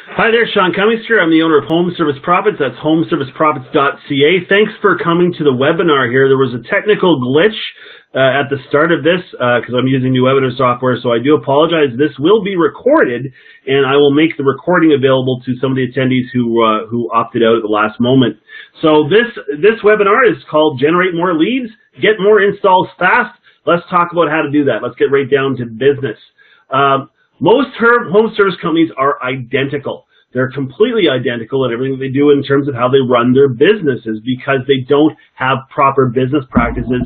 Hi there, Sean Cummings here. I'm the owner of Home Service Profits. That's homeserviceprofits.ca. Thanks for coming to the webinar here. There was a technical glitch at the start of this because I'm using new webinar software, so I do apologize. This will be recorded, and I will make the recording available to some of the attendees who opted out at the last moment. So this webinar is called Generate More Leads, Get More Installs Fast. Let's talk about how to do that. Let's get right down to business. Most home service companies are identical. They're completely identical in everything they do in terms of how they run their businesses because they don't have proper business practices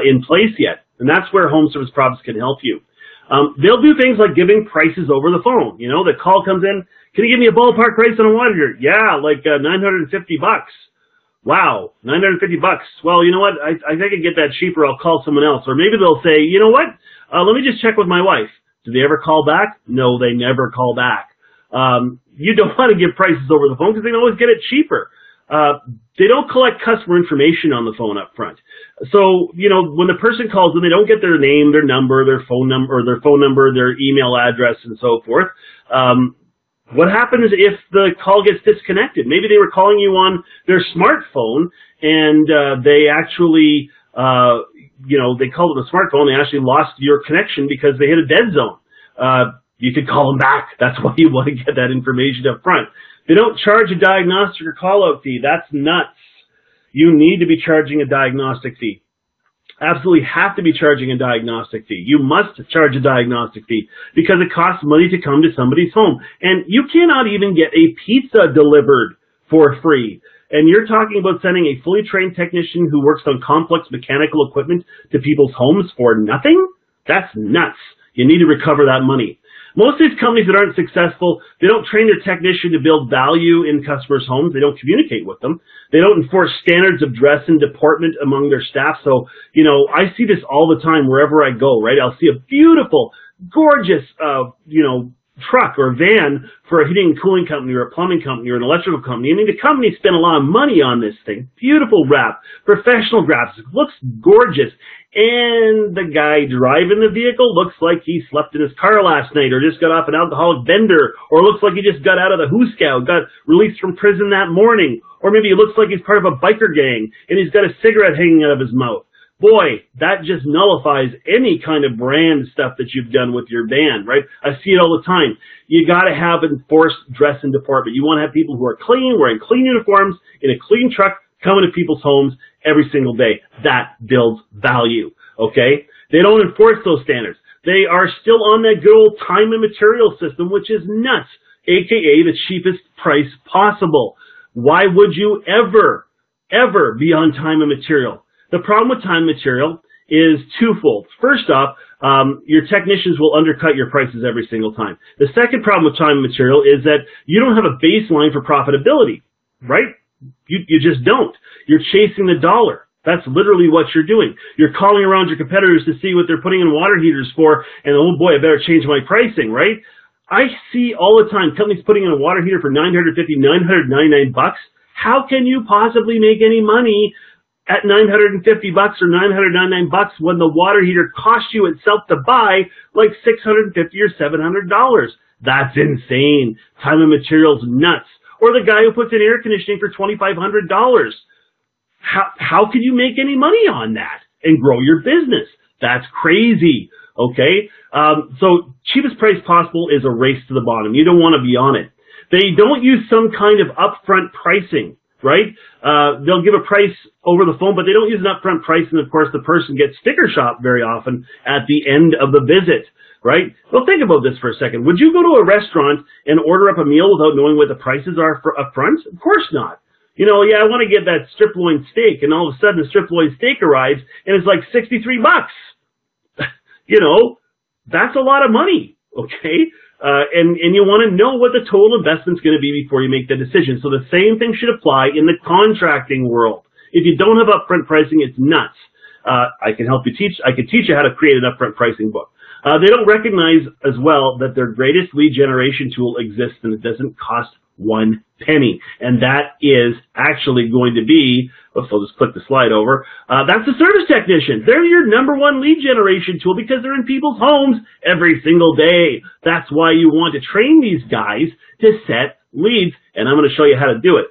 in place yet. And that's where Home Service Profits can help you. They'll do things like giving prices over the phone. You know, the call comes in, can you give me a ballpark price on a water heater? Yeah, like $950. Wow, $950. Well, you know what? I think I can get that cheaper. I'll call someone else. Or maybe they'll say, you know what? Let me just check with my wife. Do they ever call back? No, they never call back. You don't want to give prices over the phone because they can always get it cheaper. They don't collect customer information on the phone up front. So, you know, when the person calls in, they don't get their name, their number, their phone number, their email address, and so forth. What happens if the call gets disconnected? Maybe they were calling you on their smartphone and they actually you know, they called it a smartphone, they actually lost your connection because they hit a dead zone. You could call them back. That's why you want to get that information up front. They don't charge a diagnostic or call-out fee. That's nuts. You need to be charging a diagnostic fee. Absolutely have to be charging a diagnostic fee. You must charge a diagnostic fee because it costs money to come to somebody's home. And you cannot even get a pizza delivered for free. And you're talking about sending a fully trained technician who works on complex mechanical equipment to people's homes for nothing? That's nuts. You need to recover that money. Most of these companies that aren't successful, they don't train their technician to build value in customers' homes. They don't communicate with them. They don't enforce standards of dress and deportment among their staff. So, you know, I see this all the time wherever I go, right? I'll see a beautiful, gorgeous, you know, truck or van for a heating and cooling company or a plumbing company or an electrical company. I mean, the company spent a lot of money on this thing. Beautiful wrap, professional graphics, looks gorgeous. And the guy driving the vehicle looks like he slept in his car last night or just got off an alcoholic bender or looks like he just got out of the Who Scout, got released from prison that morning. Or maybe it looks like he's part of a biker gang and he's got a cigarette hanging out of his mouth. Boy, that just nullifies any kind of brand stuff that you've done with your van, right? I see it all the time. You got to have enforced dress and deportment. You want to have people who are clean, wearing clean uniforms, in a clean truck, coming to people's homes every single day. That builds value, okay? They don't enforce those standards. They are still on that good old time and material system, which is nuts, aka the cheapest price possible. Why would you ever be on time and material? The problem with time and material is twofold. First off, your technicians will undercut your prices every single time. The second problem with time and material is that you don't have a baseline for profitability, right? You just don't. You're chasing the dollar. That's literally what you're doing. You're calling around your competitors to see what they're putting in water heaters for, and oh boy, I better change my pricing, right? I see all the time companies putting in a water heater for $950, $999. How can you possibly make any money at $950 or $999 when the water heater costs you itself to buy like $650 or $700? That's insane. Time and material's nuts. Or the guy who puts in air conditioning for $2,500. How can you make any money on that and grow your business? That's crazy. Okay? So cheapest price possible is a race to the bottom. You don't want to be on it. They don't use some kind of upfront pricing, right? They'll give a price over the phone, but they don't use an upfront price, and of course the person gets sticker shocked very often at the end of the visit, right? Well, think about this for a second. Would you go to a restaurant and order up a meal without knowing what the prices are for up front? Of course not. You know, yeah, I want to get that strip loin steak, and all of a sudden the strip loin steak arrives and it's like $63. You know, that's a lot of money, okay? And you want to know what the total investment's going to be before you make the decision. So the same thing should apply in the contracting world. If you don't have upfront pricing, it's nuts. I can help you teach. I can teach you how to create an upfront pricing book. They don't recognize as well that their greatest lead generation tool exists and it doesn't cost one penny. And that is actually going to be, oops, I'll just click the slide over, that's the service technician. They're your #1 lead generation tool because they're in people's homes every single day. That's why you want to train these guys to set leads, and I'm going to show you how to do it.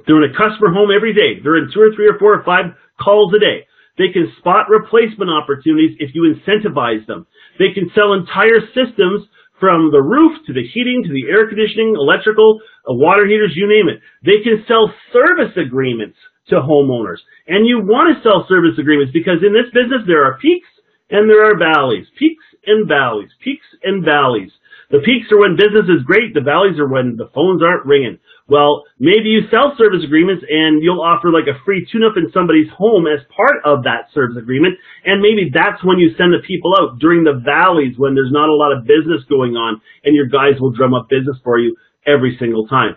They're in a customer home every day. They're in 2 or 3 or 4 or 5 calls a day. They can spot replacement opportunities if you incentivize them. They can sell entire systems from the roof to the heating to the air conditioning, electrical, water heaters, you name it. They can sell service agreements to homeowners. And you want to sell service agreements because in this business there are peaks and there are valleys. Peaks and valleys. Peaks and valleys. The peaks are when business is great. The valleys are when the phones aren't ringing. Well, maybe you sell service agreements and you'll offer like a free tune-up in somebody's home as part of that service agreement, and maybe that's when you send the people out during the valleys when there's not a lot of business going on, and your guys will drum up business for you every single time.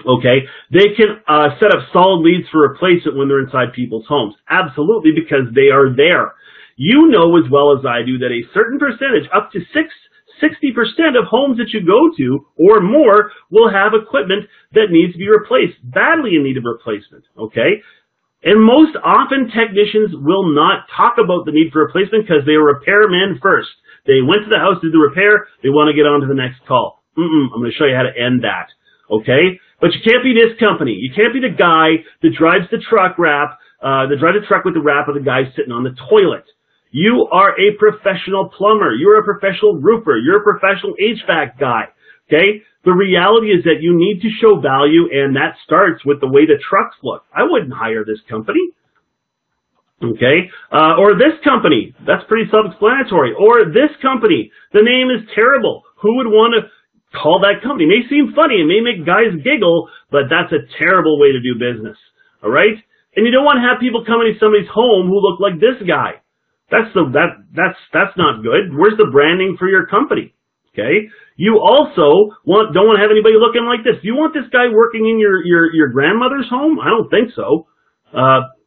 Okay? They can set up solid leads for replacement when they're inside people's homes. Absolutely, because they are there. You know as well as I do that a certain percentage, up to 60% of homes that you go to or more will have equipment that needs to be replaced, badly in need of replacement, okay? And most often technicians will not talk about the need for replacement because they are repairmen first. They went to the house to do the repair, they want to get on to the next call. I'm going to show you how to end that, okay? But you can't be this company. You can't be the guy that drives the truck with the wrap of the guy sitting on the toilet. You are a professional plumber. You're a professional roofer. You're a professional HVAC guy. Okay? The reality is that you need to show value, and that starts with the way the trucks look. I wouldn't hire this company. Okay? Or this company. That's pretty self-explanatory. Or this company. The name is terrible. Who would want to call that company? It may seem funny. It may make guys giggle, but that's a terrible way to do business. All right? And you don't want to have people coming to somebody's home who look like this guy. That's not good. Where's the branding for your company? Okay. You also don't want to have anybody looking like this. Do you want this guy working in your grandmother's home? I don't think so.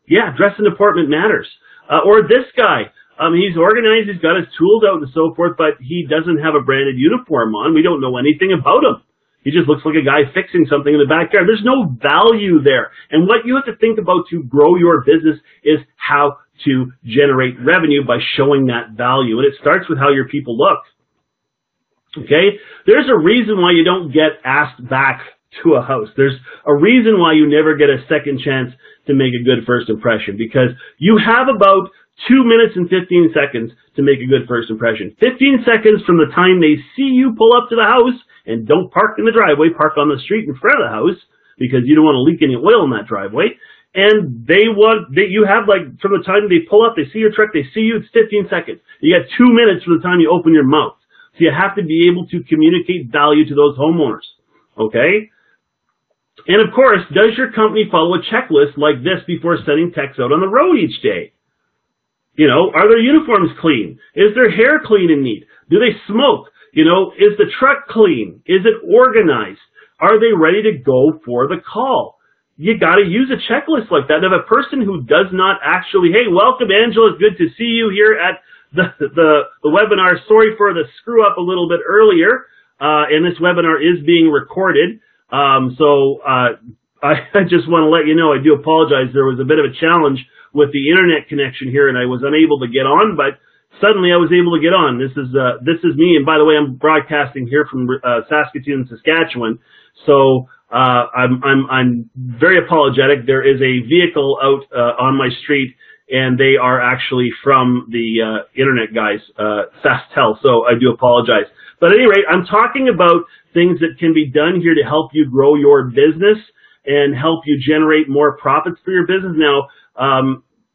Yeah, dress and deportment matters. Or this guy. He's organized. He's got his tools out and so forth, but he doesn't have a branded uniform on. We don't know anything about him. He just looks like a guy fixing something in the backyard. There's no value there. And what you have to think about to grow your business is how to generate revenue by showing that value. And it starts with how your people look. Okay? There's a reason why you don't get asked back to a house. There's a reason why you never get a second chance to make a good first impression, because you have about 2 minutes and 15 seconds to make a good first impression. 15 seconds from the time they see you pull up to the house, and don't park in the driveway, park on the street in front of the house, because you don't want to leak any oil in that driveway. And you have, like, from the time they pull up, they see your truck, they see you, it's 15 seconds. You got 2 minutes from the time you open your mouth. So you have to be able to communicate value to those homeowners. Okay? And of course, does your company follow a checklist like this before sending techs out on the road each day? You know, are their uniforms clean? Is their hair clean and neat? Do they smoke? You know, is the truck clean? Is it organized? Are they ready to go for the call? You got to use a checklist like that. If a person who does not actually, hey, welcome, Angela, it's good to see you here at the webinar. Sorry for the screw up a little bit earlier, and this webinar is being recorded. I just want to let you know, I do apologize. There was a bit of a challenge with the internet connection here, and I was unable to get on, but suddenly I was able to get on. This is me, and by the way, I'm broadcasting here from Saskatoon, Saskatchewan. So I'm very apologetic. There is a vehicle out on my street, and they are actually from the internet guys, SaskTel. So I do apologize. But at any rate, I'm talking about things that can be done here to help you grow your business and help you generate more profits for your business. Now,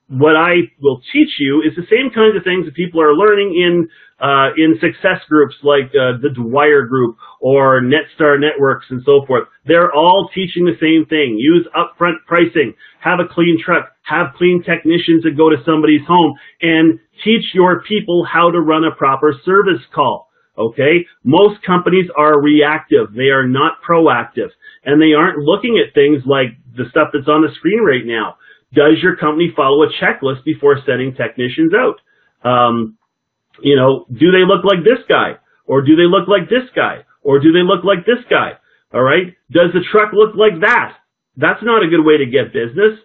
what I will teach you is the same kinds of things that people are learning in success groups like the Dwyer Group or NetStar Networks and so forth. They're all teaching the same thing. Use upfront pricing, have a clean truck, have clean technicians that go to somebody's home, and teach your people how to run a proper service call. Okay? Most companies are reactive. They are not proactive. And they aren't looking at things like the stuff that's on the screen right now. Does your company follow a checklist before sending technicians out? You know, do they look like this guy? Or do they look like this guy? Or do they look like this guy? All right? Does the truck look like that? That's not a good way to get business.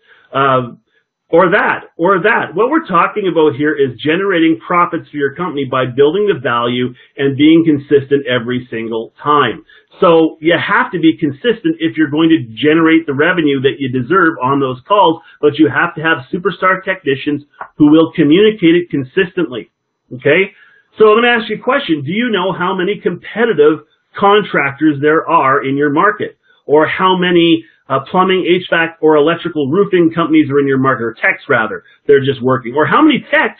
Or that. What we're talking about here is generating profits for your company by building the value and being consistent every single time. So you have to be consistent if you're going to generate the revenue that you deserve on those calls, but you have to have superstar technicians who will communicate it consistently. Okay? So I'm going to ask you a question. Do you know how many competitive contractors there are in your market? Or how many plumbing, HVAC, or electrical roofing companies are in your market, or techs rather, they're just working? Or how many techs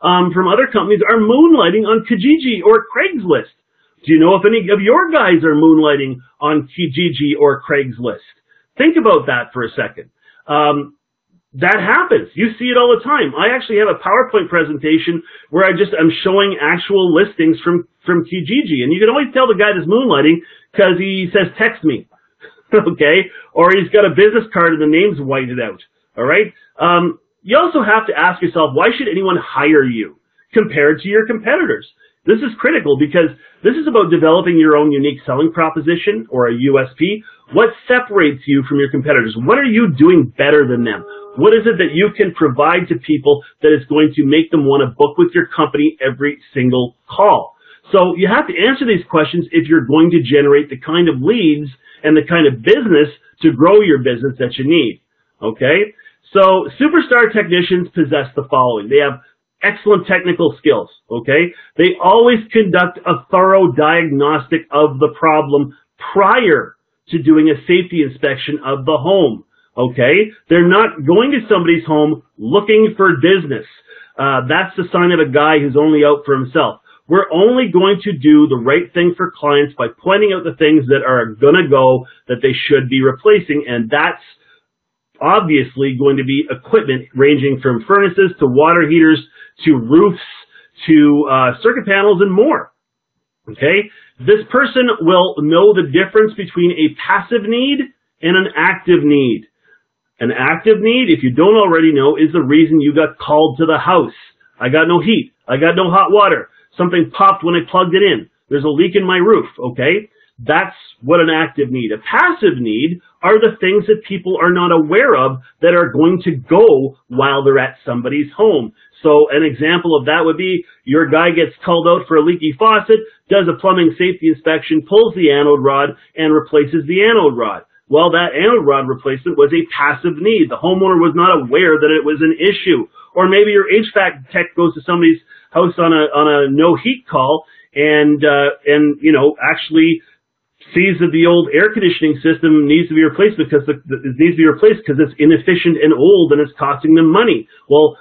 from other companies are moonlighting on Kijiji or Craigslist? Do you know if any of your guys are moonlighting on Kijiji or Craigslist? Think about that for a second. That happens. You see it all the time. I actually have a PowerPoint presentation where I'm showing actual listings from Kijiji, and you can always tell the guy that's moonlighting because he says, text me. Okay? Or he's got a business card and the name's whited out. All right? You also have to ask yourself, why should anyone hire you compared to your competitors? This is critical because this is about developing your own unique selling proposition or a USP. What separates you from your competitors? What are you doing better than them? What is it that you can provide to people that is going to make them want to book with your company every single call? So you have to answer these questions if you're going to generate the kind of leads and the kind of business to grow your business that you need. Okay? So superstar technicians possess the following. They have excellent technical skills. Okay? They always conduct a thorough diagnostic of the problem prior to doing a safety inspection of the home. Okay? They're not going to somebody's home looking for business. That's the sign of a guy who's only out for himself. We're only going to do the right thing for clients by pointing out the things that are going to go that they should be replacing, and that's obviously going to be equipment ranging from furnaces to water heaters to roofs to circuit panels and more. Okay? This person will know the difference between a passive need and an active need. An active need, if you don't already know, is the reason you got called to the house. I got no heat. I got no hot water. Something popped when I plugged it in. There's a leak in my roof, okay? That's what an active need. A passive need are the things that people are not aware of that are going to go while they're at somebody's home. So an example of that would be your guy gets called out for a leaky faucet, does a plumbing safety inspection, pulls the anode rod, and replaces the anode rod. Well, that anode rod replacement was a passive need. The homeowner was not aware that it was an issue. Or maybe your HVAC tech goes to somebody's house on a no heat call and you know, actually sees that the old air conditioning system needs to be replaced because it needs to be replaced because it's inefficient and old and it's costing them money. Well,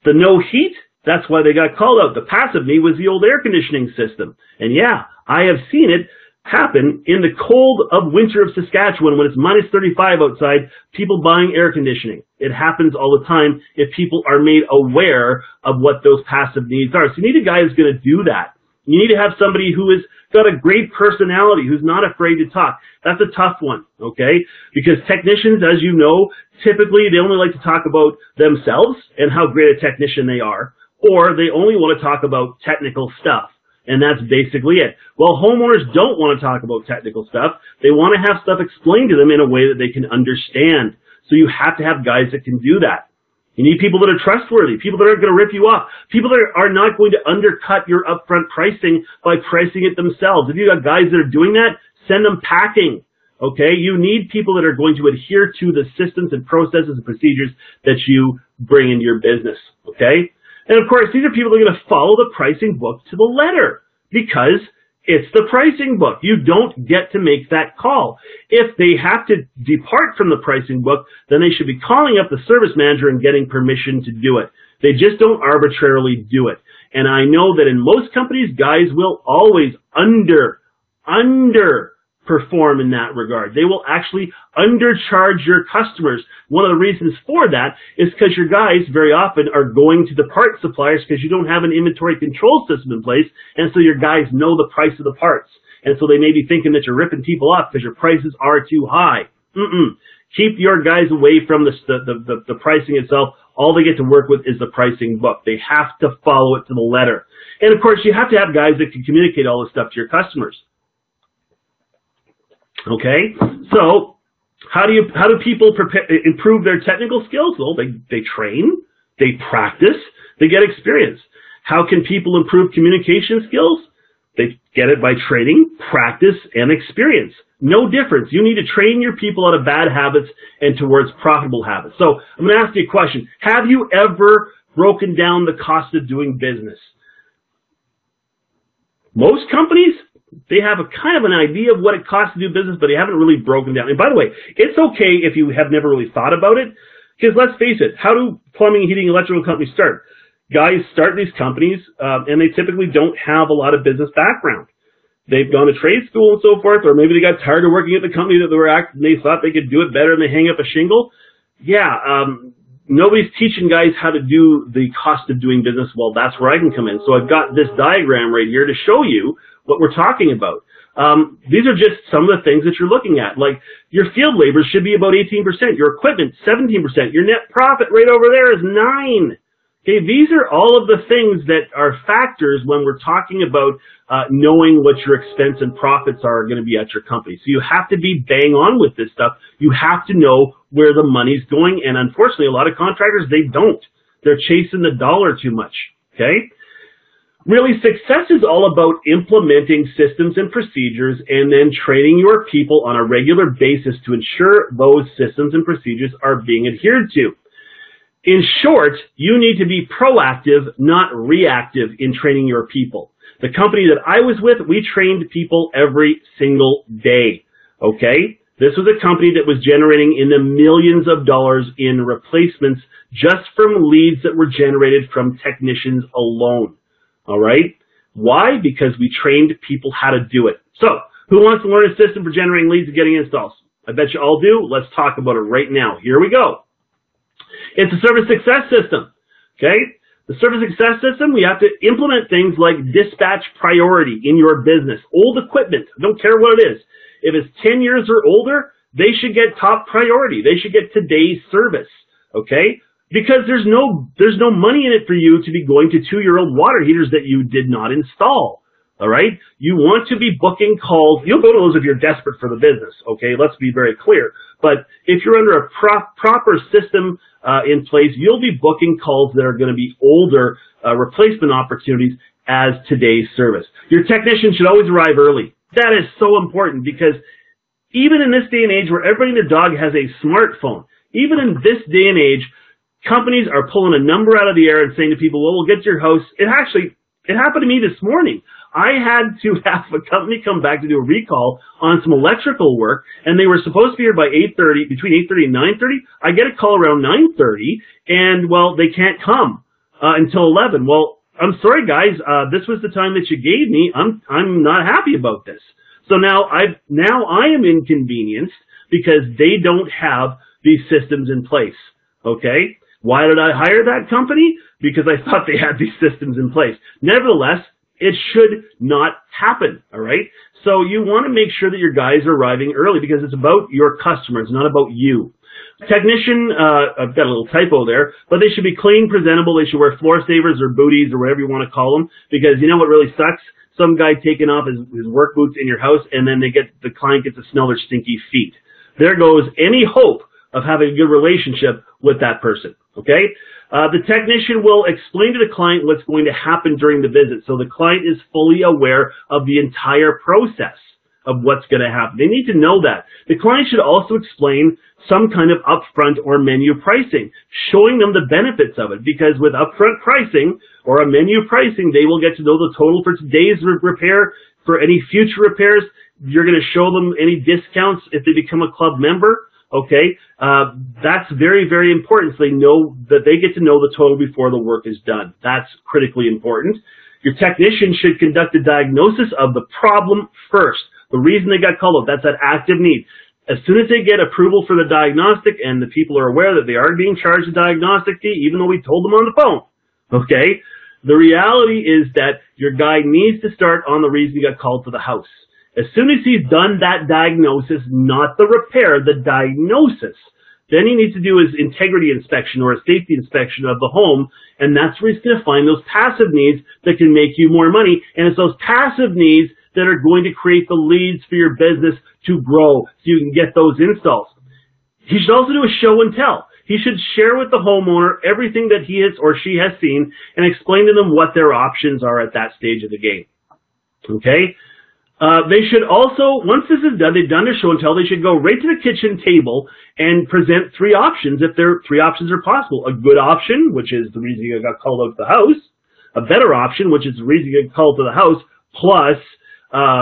the no heat, that's why they got called out. The passive need was the old air conditioning system. And yeah, I have seen it happen in the cold of winter of Saskatchewan when it's minus 35 outside, people buying air conditioning. It happens all the time if people are made aware of what those passive needs are. So you need a guy who's going to do that. You need to have somebody who has got a great personality, who's not afraid to talk. That's a tough one, okay? Because technicians, as you know, typically they only like to talk about themselves and how great a technician they are, or they only want to talk about technical stuff. And that's basically it. Well, homeowners don't want to talk about technical stuff. They want to have stuff explained to them in a way that they can understand. So you have to have guys that can do that. You need people that are trustworthy, people that aren't going to rip you off, people that are not going to undercut your upfront pricing by pricing it themselves. If you got guys that are doing that, send them packing. Okay? You need people that are going to adhere to the systems and processes and procedures that you bring into your business. Okay? And of course, these are people that are going to follow the pricing book to the letter because it's the pricing book. You don't get to make that call. If they have to depart from the pricing book, then they should be calling up the service manager and getting permission to do it. They just don't arbitrarily do it. And I know that in most companies, guys will always underperform in that regard. They will actually undercharge your customers. One of the reasons for that is because your guys very often are going to the part suppliers because you don't have an inventory control system in place, and so your guys know the price of the parts. And so they may be thinking that you're ripping people off because your prices are too high. Keep your guys away from the pricing itself. All they get to work with is the pricing book. They have to follow it to the letter. And of course, you have to have guys that can communicate all this stuff to your customers. Okay, so How do people improve their technical skills? Well, they train, they practice, they get experience. How can people improve communication skills? They get it by training, practice, and experience. No difference. You need to train your people out of bad habits and towards profitable habits. So I'm going to ask you a question. Have you ever broken down the cost of doing business? Most companies, they have a kind of an idea of what it costs to do business, but they haven't really broken down. And by the way, it's okay if you have never really thought about it, because let's face it, how do plumbing, heating, electrical companies start? Guys start these companies, and they typically don't have a lot of business background. They've gone to trade school and so forth, or maybe they got tired of working at the company that they were at, and they thought they could do it better, and they hang up a shingle. Yeah, nobody's teaching guys how to do the cost of doing business. Well, that's where I can come in. So I've got this diagram right here to show you what we're talking about. These are just some of the things that you're looking at. Like your field labor should be about 18%, your equipment 17%, your net profit right over there is 9%. Okay, these are all of the things that are factors when we're talking about knowing what your expense and profits are going to be at your company. So you have to be bang on with this stuff. You have to know where the money's going, and unfortunately, a lot of contractors, they don't. They're chasing the dollar too much, okay? Really, success is all about implementing systems and procedures and then training your people on a regular basis to ensure those systems and procedures are being adhered to. In short, you need to be proactive, not reactive in training your people. The company that I was with, we trained people every single day, okay? This was a company that was generating in the millions of dollars in replacements just from leads that were generated from technicians alone, all right? Why? Because we trained people how to do it. So, who wants to learn a system for generating leads and getting installs? I bet you all do. Let's talk about it right now. Here we go. It's a service success system, okay? The service success system, we have to implement things like dispatch priority in your business. Old equipment, I don't care what it is. If it's 10 years or older, they should get top priority. They should get today's service, okay? Because there's no money in it for you to be going to 2-year-old water heaters that you did not install. All right? You want to be booking calls. You'll go to those if you're desperate for the business, okay? Let's be very clear. But if you're under a proper system in place, you'll be booking calls that are going to be older replacement opportunities as today's service. Your technician should always arrive early. That is so important because even in this day and age where everybody and their dog has a smartphone, even in this day and age, companies are pulling a number out of the air and saying to people, well, we'll get to your house. It happened to me this morning. I had to have a company come back to do a recall on some electrical work, and they were supposed to be here by 8:30, between 8:30 and 9:30. I get a call around 9:30, and, well, they can't come until 11. Well, I'm sorry, guys. This was the time that you gave me. I'm not happy about this. So now I am inconvenienced because they don't have these systems in place, okay? Why did I hire that company? Because I thought they had these systems in place. Nevertheless, it should not happen, all right? So you want to make sure that your guys are arriving early because it's about your customers, not about you. Technician, I've got a little typo there, but they should be clean, presentable. They should wear floor savers or booties or whatever you want to call them because you know what really sucks? Some guy taking off his work boots in your house and then the client gets to smell their stinky feet. There goes any hope of having a good relationship with that person, okay? The technician will explain to the client what's going to happen during the visit, so the client is fully aware of the entire process of what's going to happen. They need to know that. The client should also explain some kind of upfront or menu pricing, showing them the benefits of it, because with upfront pricing or a menu pricing, they will get to know the total for today's repair. For any future repairs, you're going to show them any discounts if they become a club member. Okay, that's very, very important so they know that they get to know the total before the work is done. That's critically important. Your technician should conduct a diagnosis of the problem first. The reason they got called out, that's that active need. As soon as they get approval for the diagnostic and the people are aware that they are being charged a diagnostic fee, even though we told them on the phone, okay, the reality is that your guy needs to start on the reason he got called to the house. As soon as he's done that diagnosis, not the repair, the diagnosis, then he needs to do his integrity inspection or a safety inspection of the home, and that's where he's going to find those passive needs that can make you more money, and it's those passive needs that are going to create the leads for your business to grow so you can get those installs. He should also do a show and tell. He should share with the homeowner everything that he has or she has seen and explain to them what their options are at that stage of the game. Okay? They should also, once this is done, they've done their show and tell, they should go right to the kitchen table and present 3 options if there 3 options are possible. A good option, which is the reason you got called out to the house. A better option, which is the reason you got called to the house, plus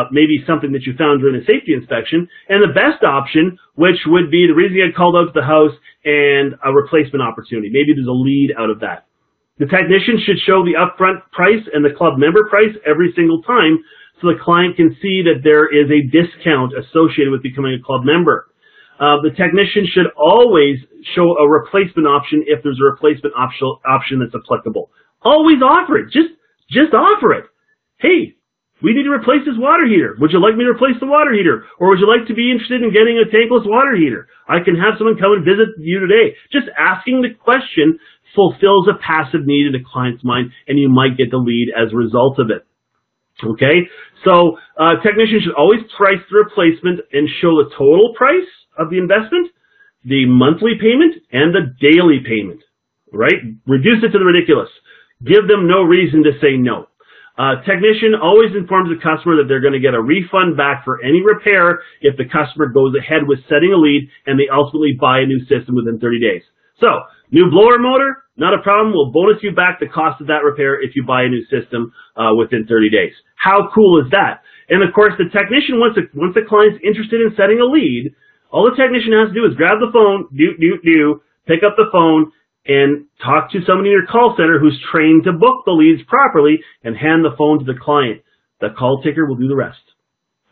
maybe something that you found during a safety inspection. And the best option, which would be the reason you got called out to the house and a replacement opportunity. Maybe there's a lead out of that. The technician should show the upfront price and the club member price every single time, so the client can see that there is a discount associated with becoming a club member. The technician should always show a replacement option if there's a replacement option that's applicable. Always offer it. Just offer it. Hey, we need to replace this water heater. Would you like me to replace the water heater? Or would you like to be interested in getting a tankless water heater? I can have someone come and visit you today. Just asking the question fulfills a passive need in the client's mind, and you might get the lead as a result of it. Okay, so technicians should always price the replacement and show the total price of the investment, the monthly payment, and the daily payment, right? Reduce it to the ridiculous. Give them no reason to say no. Technician always informs the customer that they're going to get a refund back for any repair if the customer goes ahead with setting a lead and they ultimately buy a new system within 30 days. So, new blower motor, not a problem. We'll bonus you back the cost of that repair if you buy a new system within 30 days. How cool is that? And of course, the technician, once the client's interested in setting a lead, all the technician has to do is grab the phone, pick up the phone, and talk to somebody in your call center who's trained to book the leads properly and hand the phone to the client. The call taker will do the rest.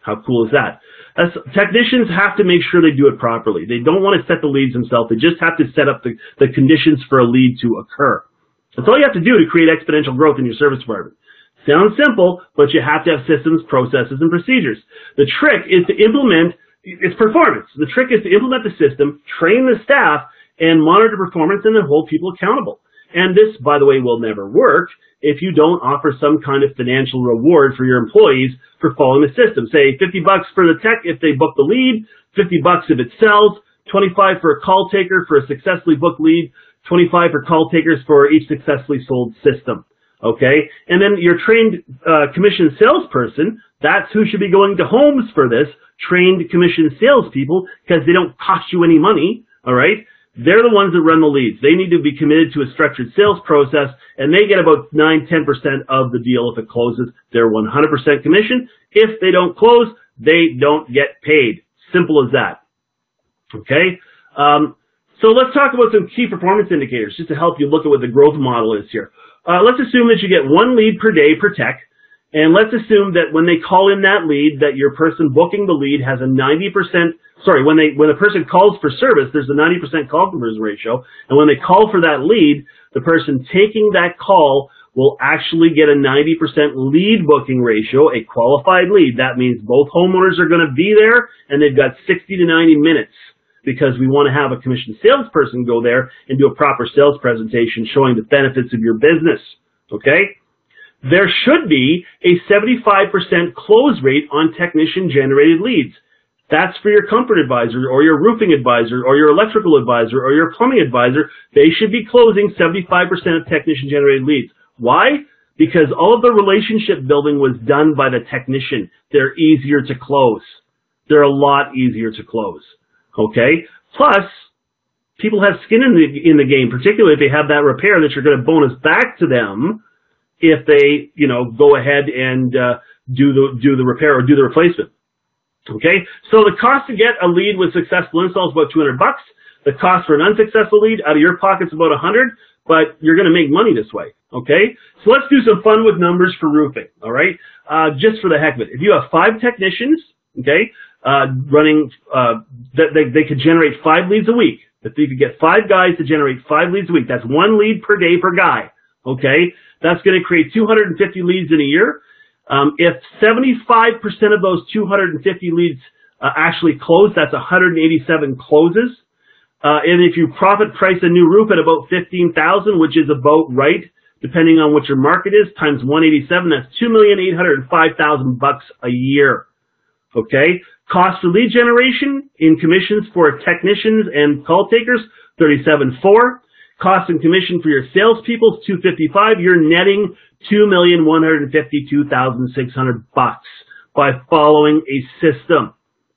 How cool is that? Technicians have to make sure they do it properly. They don't want to set the leads themselves. They just have to set up the conditions for a lead to occur. That's all you have to do to create exponential growth in your service department. Sounds simple, but you have to have systems, processes, and procedures. The trick is to implement its performance. The trick is to implement the system, train the staff, and monitor performance and then hold people accountable. And this, by the way, will never work if you don't offer some kind of financial reward for your employees for following the system. Say $50 for the tech if they book the lead, $50 if it sells, $25 for a call taker for a successfully booked lead, $25 for call takers for each successfully sold system. Okay? And then your trained commissioned salesperson, that's who should be going to homes for this, trained commissioned salespeople, because they don't cost you any money, all right? They're the ones that run the leads. They need to be committed to a structured sales process, and they get about 9-10% of the deal if it closes. They're 100% commission. If they don't close, they don't get paid. Simple as that. Okay? So let's talk about some key performance indicators just to help you look at what the growth model is here. Let's assume that you get 1 lead per day per tech, and let's assume that when they call in that lead, that your person booking the lead has a 90%, when a person calls for service, there's a 90% call conversion ratio, and when they call for that lead, the person taking that call will actually get a 90% lead booking ratio, a qualified lead. That means both homeowners are going to be there, and they've got 60 to 90 minutes, because we want to have a commissioned salesperson go there and do a proper sales presentation showing the benefits of your business. Okay? There should be a 75% close rate on technician-generated leads. That's for your comfort advisor or your roofing advisor or your electrical advisor or your plumbing advisor. They should be closing 75% of technician-generated leads. Why? Because all of the relationship building was done by the technician. They're easier to close. They're a lot easier to close. Okay? Plus, people have skin in the game, particularly if they have that repair that you're going to bonus back to them if they, go ahead and do the repair or do the replacement. Okay? So the cost to get a lead with successful install is about $200. The cost for an unsuccessful lead out of your pocket is about $100, but you're going to make money this way. Okay? So let's do some fun with numbers for roofing. All right? Just for the heck of it. If you have 5 technicians, okay, running, they could generate 5 leads a week. If you could get 5 guys to generate 5 leads a week, that's 1 lead per day per guy. Okay? That's going to create 250 leads in a year. If 75% of those 250 leads actually close, that's 187 closes. And if you profit price a new roof at about $15,000, which is about right, depending on what your market is, times 187, that's $2,805,000 a year. Okay? Cost for lead generation in commissions for technicians and call takers, $37,400. Cost and commission for your salespeople is $255,000. You're netting $2,152,600 by following a system.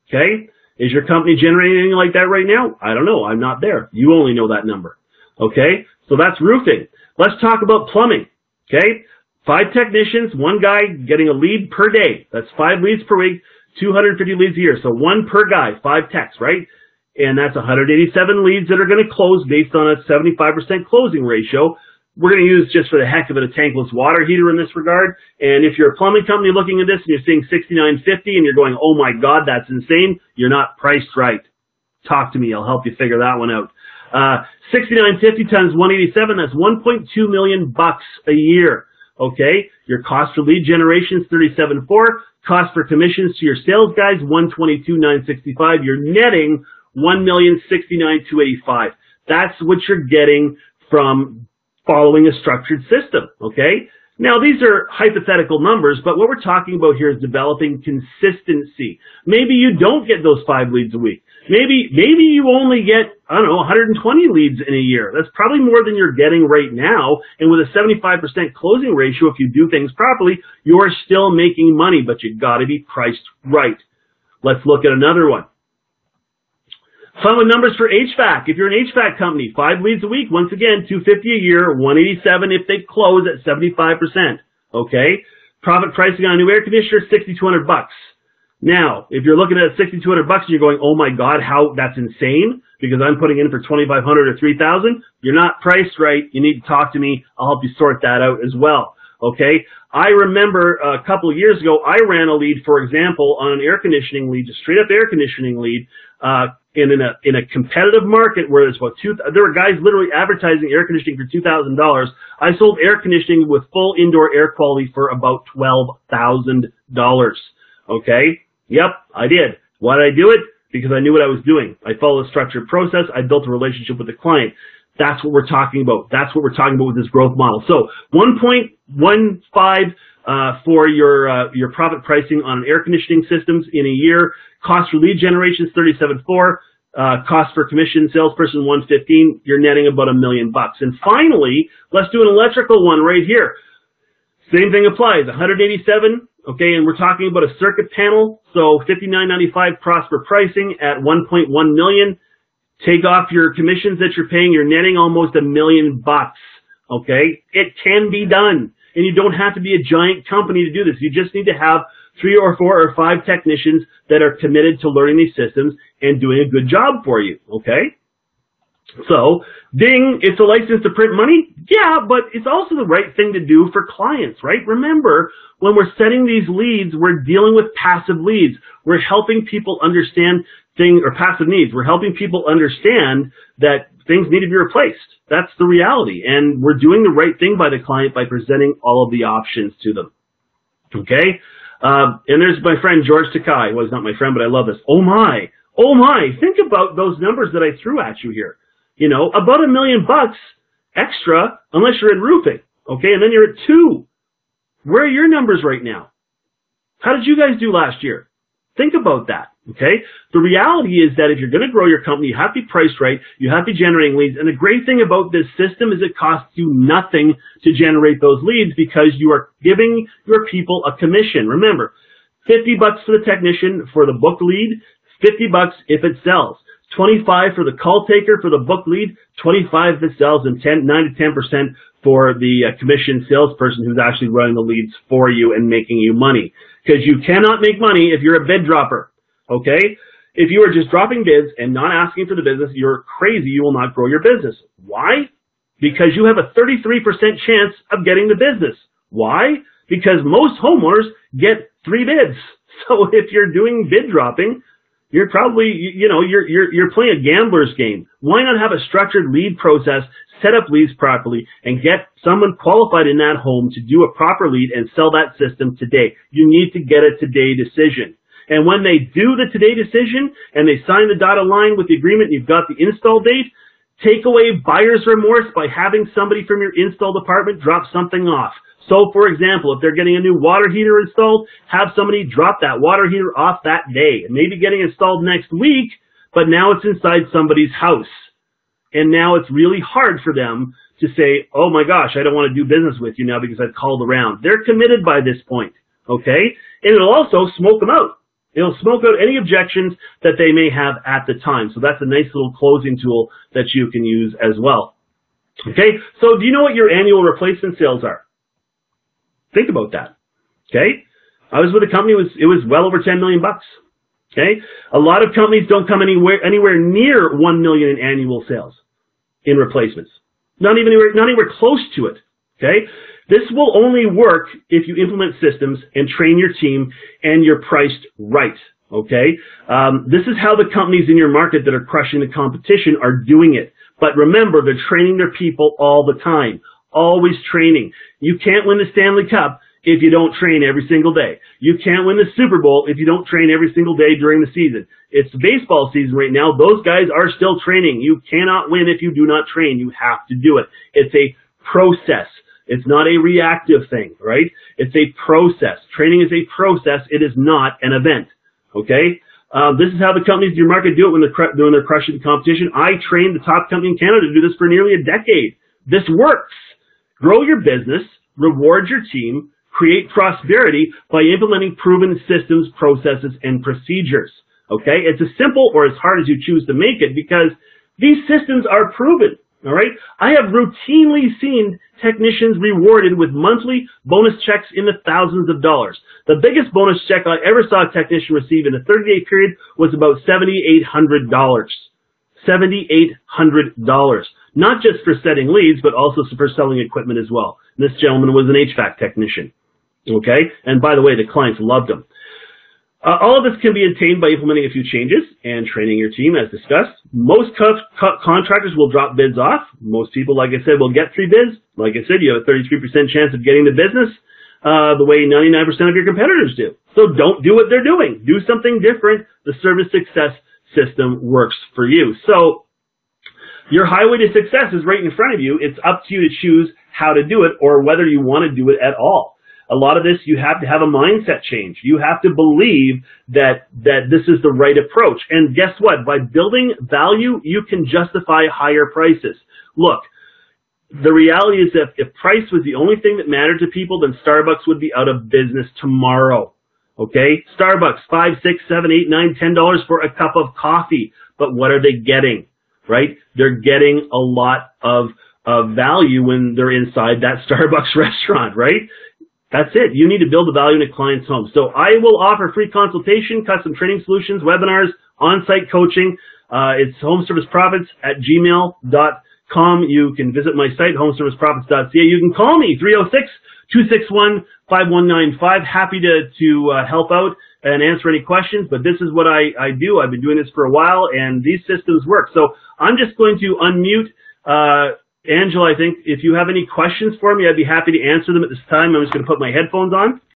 Okay? Is your company generating anything like that right now? I don't know. I'm not there. You only know that number. Okay? So that's roofing. Let's talk about plumbing. Okay? 5 technicians, 1 guy getting a lead per day. That's 5 leads per week, 250 leads a year. So 1 per guy, 5 techs, right? And that's 187 leads that are going to close based on a 75% closing ratio. We're going to use, just for the heck of it, a tankless water heater in this regard. And if you're a plumbing company looking at this and you're seeing $69.50 and you're going, oh my God, that's insane, you're not priced right. Talk to me. I'll help you figure that one out. $69.50 times 187, that's $1.2 million a year. Okay? Your cost for lead generation is $37,400. Cost for commissions to your sales guys, $122,965. You're netting $1,069,285. That's what you're getting from following a structured system, okay? Now, these are hypothetical numbers, but what we're talking about here is developing consistency. Maybe you don't get those 5 leads a week. Maybe you only get, I don't know, 120 leads in a year. That's probably more than you're getting right now. And with a 75% closing ratio, if you do things properly, you're still making money, but you got to be priced right. Let's look at another one. Fun with numbers for HVAC. If you're an HVAC company, 5 leads a week, once again, $250 a year, $187 if they close at 75%. Okay? Profit pricing on a new air conditioner, $6,200. Now, if you're looking at $6,200 and you're going, oh my God, how, that's insane, because I'm putting in for $2,500 or $3,000, you're not priced right. You need to talk to me. I'll help you sort that out as well. Okay? I remember a couple of years ago, I ran a lead, for example, on an air conditioning lead, just straight up air conditioning lead, in a competitive market where there's there were guys literally advertising air conditioning for $2,000. I sold air conditioning with full indoor air quality for about $12,000. Okay? Yep, I did. Why did I do it? Because I knew what I was doing. I followed a structured process. I built a relationship with the client. That's what we're talking about. That's what we're talking about with this growth model. So 1.15 for your profit pricing on an air conditioning systems in a year. Cost for lead generation is $37,400. Cost for commission salesperson $115. You're netting about $1 million. And finally, let's do an electrical one right here. Same thing applies. 187. Okay, and we're talking about a circuit panel. So $59.95 Prosper pricing at $1.1 million. Take off your commissions that you're paying. You're netting almost $1 million. Okay, it can be done. And you don't have to be a giant company to do this. You just need to have 3 or 4 or 5 technicians that are committed to learning these systems and doing a good job for you, okay? So, ding, it's a license to print money? Yeah, but it's also the right thing to do for clients, right? Remember, when we're setting these leads, we're dealing with passive leads. We're helping people understand things, or passive needs. We're helping people understand that things need to be replaced. That's the reality. And we're doing the right thing by the client by presenting all of the options to them. Okay? And there's my friend George Takai. Well, he's not my friend, but I love this. Oh my. Think about those numbers that I threw at you here. You know, about $1 million extra, unless you're in roofing. Okay? And then you're at 2. Where are your numbers right now? How did you guys do last year? Think about that. Okay? The reality is that if you're going to grow your company, you have to be priced right, you have to be generating leads, and the great thing about this system is it costs you nothing to generate those leads because you are giving your people a commission. Remember, $50 for the technician for the book lead, $50 if it sells. $25 for the call taker for the book lead, $25 if it sells, and 9 to 10% for the commission salesperson who's actually running the leads for you and making you money. Because you cannot make money if you're a bid dropper. Okay? If you are just dropping bids and not asking for the business, you're crazy. You will not grow your business. Why? Because you have a 33% chance of getting the business. Why? Because most homeowners get 3 bids. So if you're doing bid dropping, you're probably, you're playing a gambler's game. Why not have a structured lead process, set up leads properly, and get someone qualified in that home to do a proper lead and sell that system today? You need to get a today decision. And when they do the today decision and they sign the dotted line with the agreement and you've got the install date, take away buyer's remorse by having somebody from your install department drop something off. So, for example, if they're getting a new water heater installed, have somebody drop that water heater off that day. It may be getting installed next week, but now it's inside somebody's house. And now it's really hard for them to say, oh my gosh, I don't want to do business with you now because I've called around. They're committed by this point, okay? And it'll also smoke them out. It'll smoke out any objections that they may have at the time. So that's a nice little closing tool that you can use as well. Okay, so do you know what your annual replacement sales are? Think about that. Okay, I was with a company, it was well over 10 million bucks. Okay, a lot of companies don't come anywhere near 1 million in annual sales in replacements. Not even anywhere close to it. Okay, this will only work if you implement systems and train your team and you're priced right. Okay, this is how the companies in your market that are crushing the competition are doing it. But remember, they're training their people all the time. Always training. You can't win the Stanley Cup if you don't train every single day. You can't win the Super Bowl if you don't train every single day during the season. It's the baseball season right now. Those guys are still training. You cannot win if you do not train. You have to do it. It's a process. It's not a reactive thing, right? It's a process. Training is a process. It is not an event. Okay? This is how the companies in your market do it when they're crushing the competition. I trained the top company in Canada to do this for nearly a decade. This works. Grow your business, reward your team, create prosperity by implementing proven systems, processes, and procedures. Okay? It's as simple or as hard as you choose to make it because these systems are proven. All right? I have routinely seen technicians rewarded with monthly bonus checks in the thousands of dollars. The biggest bonus check I ever saw a technician receive in a 30-day period was about $7,800. $7,800. Not just for setting leads, but also for selling equipment as well. This gentleman was an HVAC technician. Okay? And by the way, the clients loved him. All of this can be attained by implementing a few changes and training your team, as discussed. Most contractors will drop bids off. Most people, like I said, will get 3 bids. Like I said, you have a 33% chance of getting the business the way 99% of your competitors do. So don't do what they're doing. Do something different. The service success system works for you. So your highway to success is right in front of you. It's up to you to choose how to do it or whether you want to do it at all. A lot of this, you have to have a mindset change. You have to believe that this is the right approach. And guess what? By building value, you can justify higher prices. Look, the reality is that if price was the only thing that mattered to people, then Starbucks would be out of business tomorrow. Okay? Starbucks, $5, $6, $7, $8, $9, $10 for a cup of coffee. But what are they getting? Right? They're getting a lot of value when they're inside that Starbucks restaurant, right? That's it. You need to build the value in a client's home. So I will offer free consultation, custom training solutions, webinars, on-site coaching. It's homeserviceprofits@gmail.com. You can visit my site, homeserviceprofits.ca. You can call me, 306-261-5195. Happy to help out and answer any questions, but this is what I do. I've been doing this for a while, and these systems work. So I'm just going to unmute Angela, I think if you have any questions for me, I'd be happy to answer them at this time. I'm just going to put my headphones on.